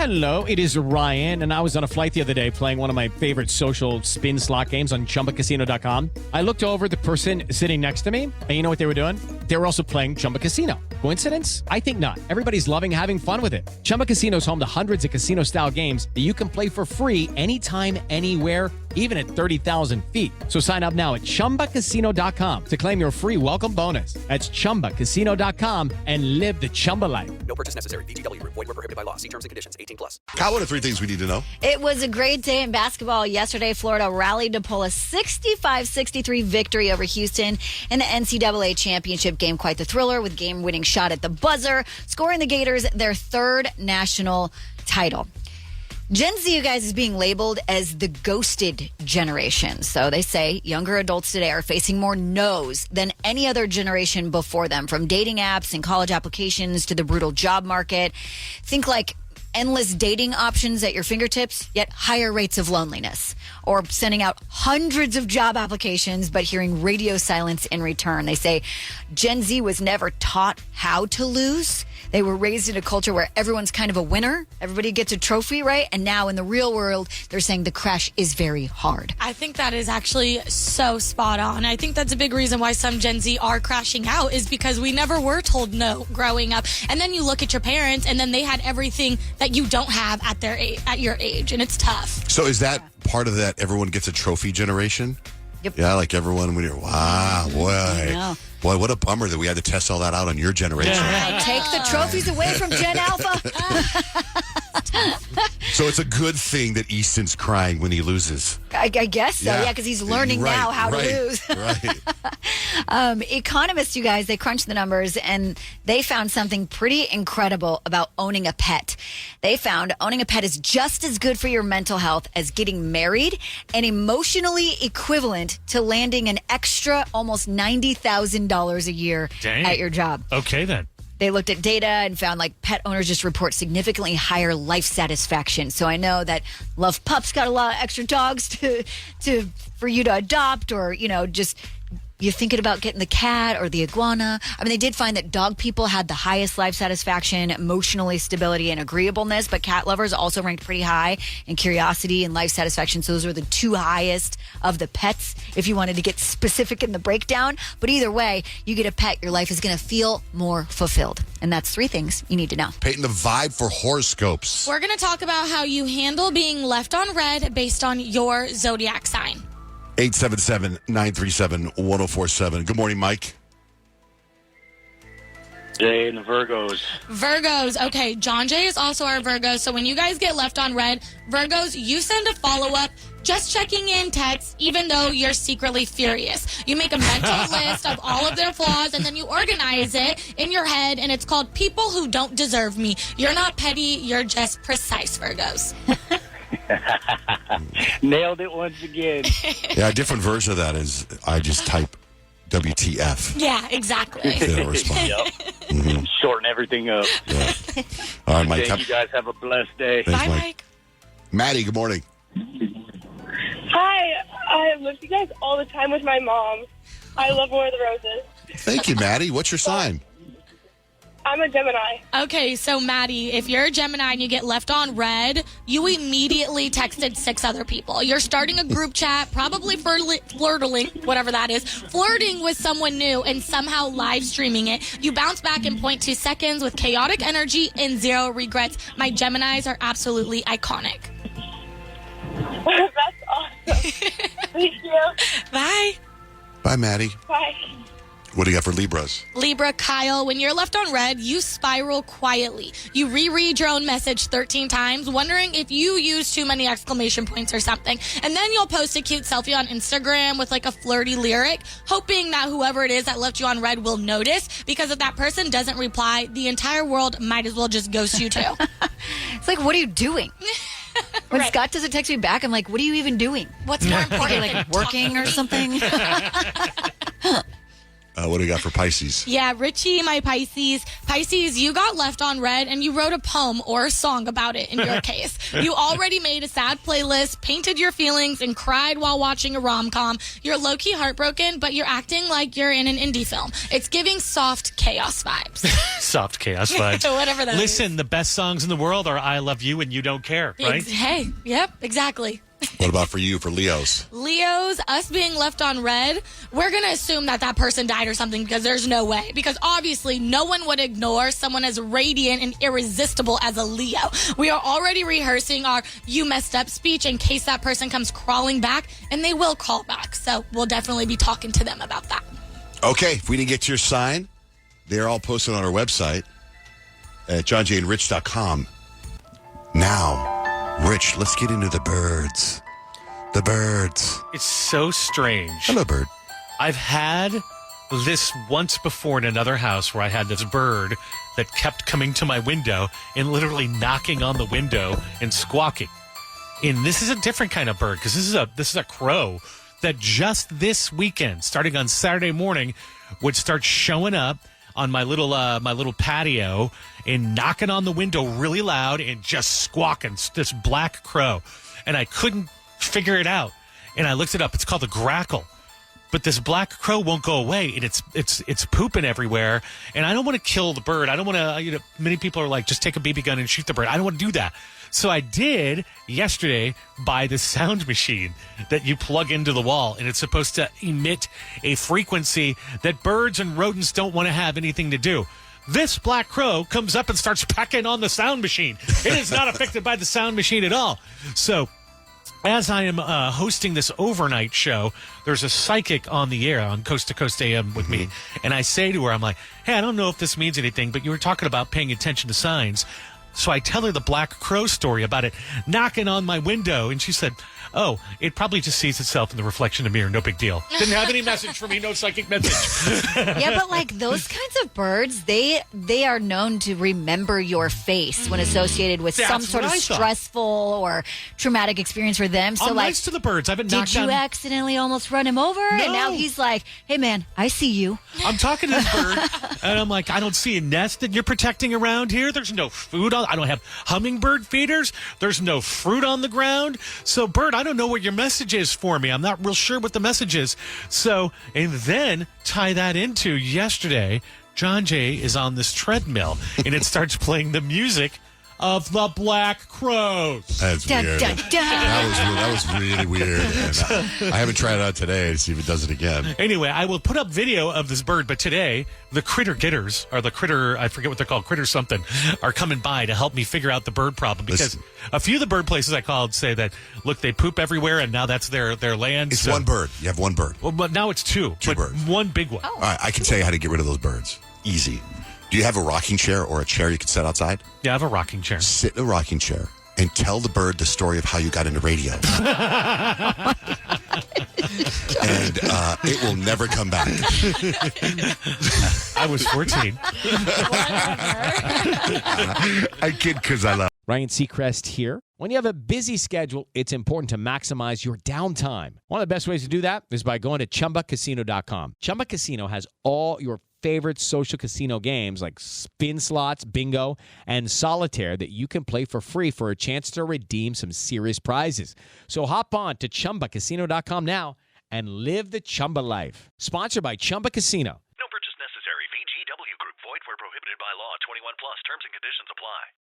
Hello, it is Ryan, and I was on a flight the other day playing one of my favorite social spin slot games on ChumbaCasino.com. I looked over at the person sitting next to me, and you know what they were doing? They were also playing Chumba Casino. Coincidence? I think not. Everybody's loving having fun with it. Chumba Casino is home to hundreds of casino-style games that you can play for free anytime, anywhere, even at 30,000 feet. So sign up now at ChumbaCasino.com to claim your free welcome bonus. That's ChumbaCasino.com and live the Chumba life. No purchase necessary. VGW. Void where prohibited by law. See terms and conditions. 18+. Kyle, what are 3 things we need to know? It was a great day in basketball yesterday. Florida rallied to pull a 65-63 victory over Houston in the NCAA championship game. Quite the thriller with game-winning shot at the buzzer, scoring the Gators their 3rd national title. Gen Z, you guys, is being labeled as the ghosted generation. So they say younger adults today are facing more no's than any other generation before them, from dating apps and college applications to the brutal job market. Think like endless dating options at your fingertips, yet higher rates of loneliness. Or sending out hundreds of job applications, but hearing radio silence in return. They say Gen Z was never taught how to lose. They were raised in a culture where everyone's kind of a winner. Everybody gets a trophy, right? And now in the real world, they're saying the crash is very hard. I think that is actually so spot on. I think that's a big reason why some Gen Z are crashing out, is because we never were told no growing up. And then you look at your parents, and then they had everything that you don't have at your age, and it's tough. So is that part of that everyone gets a trophy generation? Yep. Yeah, like everyone, when you're, wow, boy. Boy, what a bummer that we had to test all that out on your generation. Yeah. Take the trophies away from Gen Alpha. So it's a good thing that Easton's crying when he loses. I guess so, yeah, because he's learning now how to lose. Right. Economists, you guys, they crunched the numbers, and they found something pretty incredible about owning a pet. They found owning a pet is just as good for your mental health as getting married, and emotionally equivalent to landing an extra almost $90,000 a year at your job. Okay, then. They looked at data and found like pet owners just report significantly higher life satisfaction. So I know that Love Pups got a lot of extra dogs for you to adopt, or, you know, just you're thinking about getting the cat or the iguana. I mean, they did find that dog people had the highest life satisfaction, emotionally stability, and agreeableness, but cat lovers also ranked pretty high in curiosity and life satisfaction. So those were the 2 highest of the pets, if you wanted to get specific in the breakdown. But either way, you get a pet, your life is going to feel more fulfilled. And that's 3 things you need to know. Payton, the vibe for horoscopes. We're going to talk about how you handle being left on red based on your zodiac sign. 877-937-1047. Good morning, Mike. Jay and the Virgos. Virgos. Okay, John Jay is also our Virgo. So when you guys get left on red, Virgos, you send a follow-up, just checking in text, even though you're secretly furious. You make a mental list of all of their flaws, and then you organize it in your head, and it's called People Who Don't Deserve Me. You're not petty, you're just precise, Virgos. Nailed it once again. Yeah, a different version of that is I just type WTF. Yeah, exactly. They don't respond. Yep. Mm-hmm. Shorten everything up. Yeah. All right, Mike. You guys have a blessed day. Thanks, Bye, Mike. Maddie, good morning. Hi, I live with you guys all the time with my mom. I love War of the Roses. Thank you, Maddie. What's your sign? I'm a Gemini. Okay, so Maddie, if you're a Gemini and you get left on red, you immediately texted 6 other people. You're starting a group chat, probably flirting, whatever that is, flirting with someone new and somehow live streaming it. You bounce back in 0.2 seconds with chaotic energy and 0 regrets. My Geminis are absolutely iconic. That's awesome. Thank you. Bye. Bye, Maddie. Bye. What do you got for Libras? Libra, Kyle, when you're left on red, you spiral quietly. You reread your own message 13 times, wondering if you use too many exclamation points or something. And then you'll post a cute selfie on Instagram with like a flirty lyric, hoping that whoever it is that left you on red will notice, because if that person doesn't reply, the entire world might as well just ghost you too. It's like, what are you doing? When Scott doesn't text me back, I'm like, what are you even doing? What's more important? Like working or something? What do you got for Pisces? Yeah, Richie, my Pisces. Pisces, you got left on red and you wrote a poem or a song about it in your case. You already made a sad playlist, painted your feelings, and cried while watching a rom-com. You're low-key heartbroken, but you're acting like you're in an indie film. It's giving soft chaos vibes. Soft chaos vibes. Whatever that Listen, the best songs in the world are I Love You and You Don't Care, right? Hey, yep, exactly. What about for you, for Leos? Leos, us being left on red, we're going to assume that person died or something because there's no way. Because obviously no one would ignore someone as radiant and irresistible as a Leo. We are already rehearsing our you messed up speech in case that person comes crawling back, and they will call back. So we'll definitely be talking to them about that. Okay, if we didn't get to your sign, they're all posted on our website at johnjandrich.com. Now, Rich, let's get into the birds. The birds. It's so strange. Hello, bird. I've had this once before in another house where I had this bird that kept coming to my window and literally knocking on the window and squawking. And this is a different kind of bird because this is a crow that just this weekend, starting on Saturday morning, would start showing up on my little patio and knocking on the window really loud and just squawking. This black crow, and I couldn't figure it out. And I looked it up. It's called a grackle. But this black crow won't go away, and it's pooping everywhere. And I don't want to kill the bird. I don't want to. Many people are like, just take a BB gun and shoot the bird. I don't want to do that. So I did yesterday buy the sound machine that you plug into the wall, and it's supposed to emit a frequency that birds and rodents don't want to have anything to do. This black crow comes up and starts pecking on the sound machine. It is not affected by the sound machine at all. So as I am hosting this overnight show, there's a psychic on the air on Coast to Coast AM with me. And I say to her, I'm like, hey, I don't know if this means anything, but you were talking about paying attention to signs. So I tell her the black crow story about it knocking on my window. And she said, oh, it probably just sees itself in the reflection of the mirror. No big deal. Didn't have any message for me. No psychic message. Yeah, but like those kinds of birds, they are known to remember your face when associated with some That's sort of what I thought. stressful or traumatic experience for them. So I'm like, nice to the birds. I've been did knocked you down. accidentally almost run him over? And now No. he's like, hey man, I see you. I'm talking to this bird, and I'm like, I don't see a nest that you're protecting around here. There's no food on. I don't have hummingbird feeders. There's no fruit on the ground. So, bird, I don't know what your message is for me. I'm not real sure what the message is. So, and then tie that into yesterday, John Jay is on this treadmill, and it starts playing the music of the Black Crows. That's Dun, weird. dun, dun. That was really weird. And I haven't tried it out today to see if it does it again. Anyway, I will put up video of this bird, but today the critter getters, or the critter, I forget what they're called, critter something, are coming by to help me figure out the bird problem. Because a few of the bird places I called say that, look, they poop everywhere and now that's their land. It's one bird. You have one bird. Well, but now it's two. Two but birds. One big one. All right, I can tell you how to get rid of those birds. Easy. Do you have a rocking chair or a chair you can set outside? Yeah, I have a rocking chair. Sit in a rocking chair and tell the bird the story of how you got into radio. And it will never come back. I was 14. I kid because I love. Ryan Seacrest here. When you have a busy schedule, it's important to maximize your downtime. One of the best ways to do that is by going to ChumbaCasino.com. Chumba Casino has all your favorite social casino games like spin slots, bingo, and solitaire that you can play for free for a chance to redeem some serious prizes. So hop on to ChumbaCasino.com now and live the Chumba life. Sponsored by Chumba Casino.